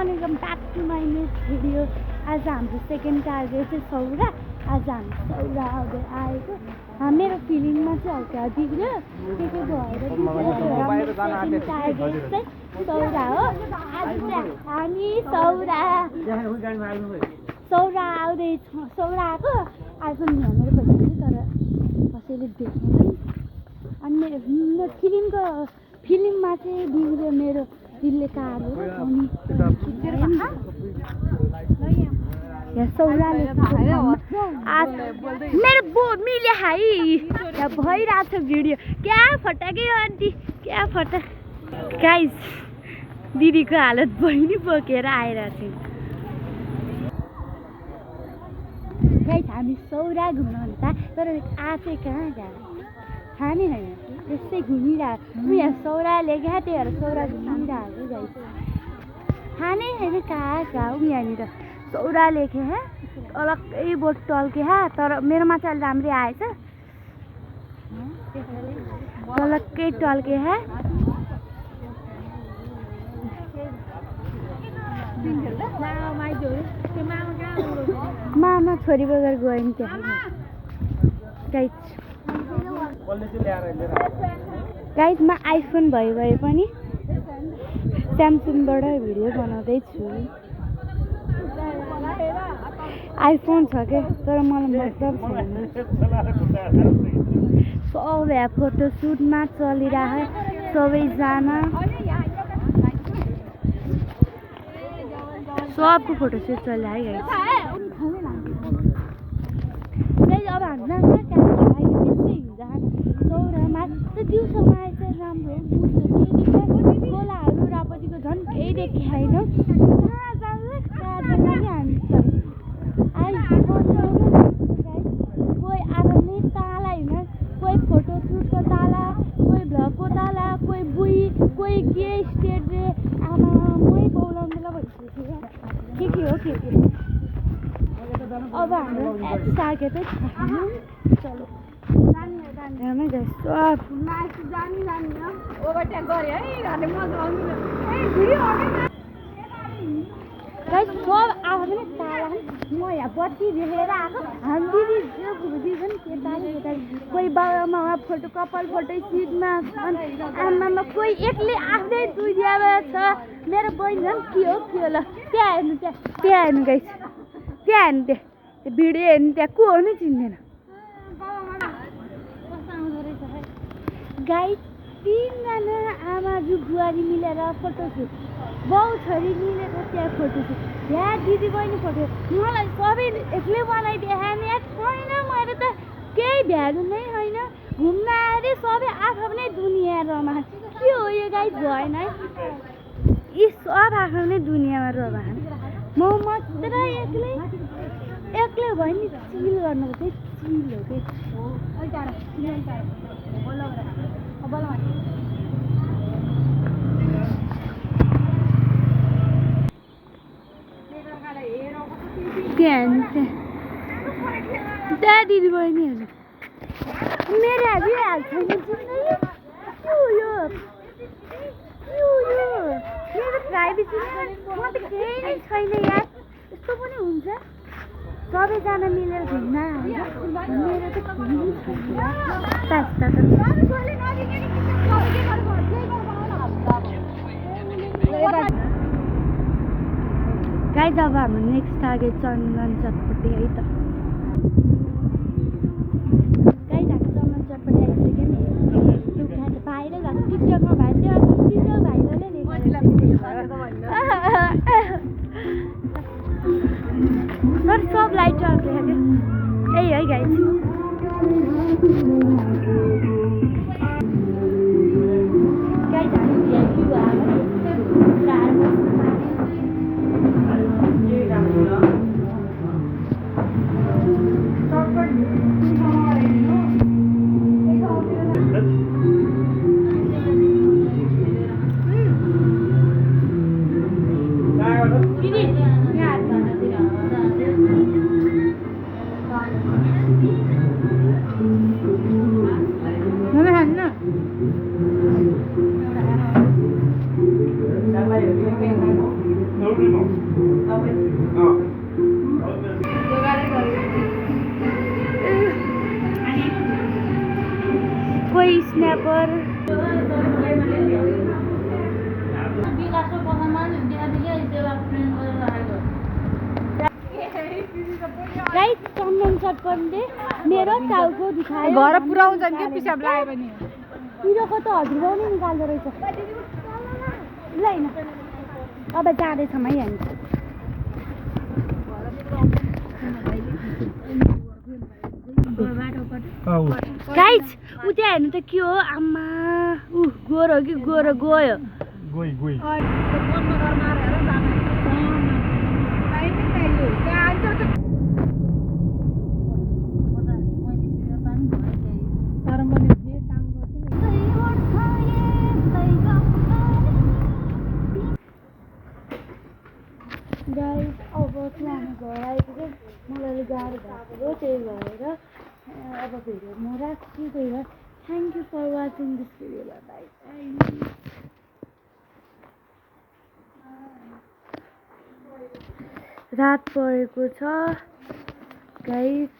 Morning back to my next video. आज हाम्रो second target चाहिँ सौरा। आज हामी सौरा आउँदै आएको। मेरो फिलिङमा चाहिँ हल्का बिग्रियो के भएर सेकेन्ड टार्गेट चाहिँ सौरा हो। आज चाहिँ हामी सौरा आउँदैछौँ। सौरा आएको आइफोन भनेर भइसक्यो तर कसैले देखेन। अनि मेरो फिल्ममा चाहिँ बिग्रियो मेरो दिलले काट्यो। अनि यहाँ सौराले मेरो मिले हाई यहाँ भइरहेको छ भिडियो। क्या फटाके आन्टी क्या फटा। गाइस दिदीको हालत बहिनी बोकेर आइरहेको थियो। गाइस हामी सौरा घुम्न हुन्छ तर आफै कहाँ गयो थाहा नै होइन। त्यस्तै घुमिरहेको यहाँ सौरा लेख्या त्यही भएर सौरा घुमिरहेको गाइस। थाहा नै छैन कहाँ हो यहाँनिर सौरा लेखे अलग्गै बोट टल्के तर मेरोमा चाहिँ अलि राम्रै आएछ। अलग्गै टल्के मामा छोरी बजार गयो नि त्यहाँ। गाइजमा आइफोन भए पनि स्यामसङबाट भिडियो बनाउँदैछु। आइफोन छ क्या तर मलाई मतलब छैन। सब फोटोसुटमा चलिरहेको सबैजना सबको फोटोसुट चलिरहेको गाइस। अब हामी जान्छ सौरामा दिउँसोमा आएछ राम्रो खोलाहरू रापतीको झन् केही देखेको छैन। कोही आफ्नै ताला होइन कोही फोटोसुटको ताला कोही भ्लगको ताला कोही बुई कोही के स्टेट रे आमा मै बोलाउनुलाई भइसक्यो के हो के। अब हाम्रो टार्गेट चलो सब आएको पनि ताला म यहाँ बत्ती देखेर आएको। हामी दिदी पनि केटाले कोही बाबामा फोटो कपाल फोटो सिटमा आमामा कोही एक्लै आफ्नै दुइदिया छ। मेरो बहिनी झन् के हो ल त्यहाँ हेर्नु त्यहाँ हेर्नु गाइस त्यहाँ हेर्नु त्यो भिडियो हेर्नु त्यहाँ को हो नि चिन्दैन। गाइस 3 जना आमाजु बुहारी मिलेर फोटोसुट बाउ छोरी मिलेर त्यहाँ फोटोसुट यहाँ दिदी बहिनी फोटो मलाई सबै एक्लै बनाइदिए छैन मैले त केही भ्यालु नै होइन। घुम्न आएर सबै आफ्नै दुनियाँ रमा के हो यो गाइस भएन है। यी सब आफ्नै दुनियाँमा रमाहान म मात्र एक्लै भयो नि चिल गर्नुपर्छ चिल हो कि त्यहाँ दिदी बहिनीहरू मेरो हाल्छ मेरो प्राइभेसी म त केही नै छैन यार। यस्तो पनि हुन्छ सबैजना मिलेर घुम्न मेरो त गाइस अब हाम्रो नेक्स्ट टार्गेट चन्दन चटपटी है त। गाइस हामी चन्दन चटपटी आइसक्यो नि दुःखा त भाइरल भएको टिकटकमा भाइरल भाइरलै तर सब लाइट चल्छ क्या यही है गाइस। गाइस हामी भिआइपी कोही स्न्यापर गाइस चन्दन सटकनले मेरो टाउको दुखायो घर पुऱ्याउँछन् के पिसाब लाग्यो भने पिरोको त हजुरबाउ नै निकाल्दो रहेछ ल हैन अब जाँदैछौँ है हामी गाइस उ त्यहाँ हेर्नु त के हो आमा गोरो कि गोरो गयो गाइस अब चाहिँ हामी घर आइपुग्यो मलाई गाह्रो भएको त्यही भएर अब भिडियो म राख्छु त्यही भएर thank you for watching this video bye रात परेको छ गाइस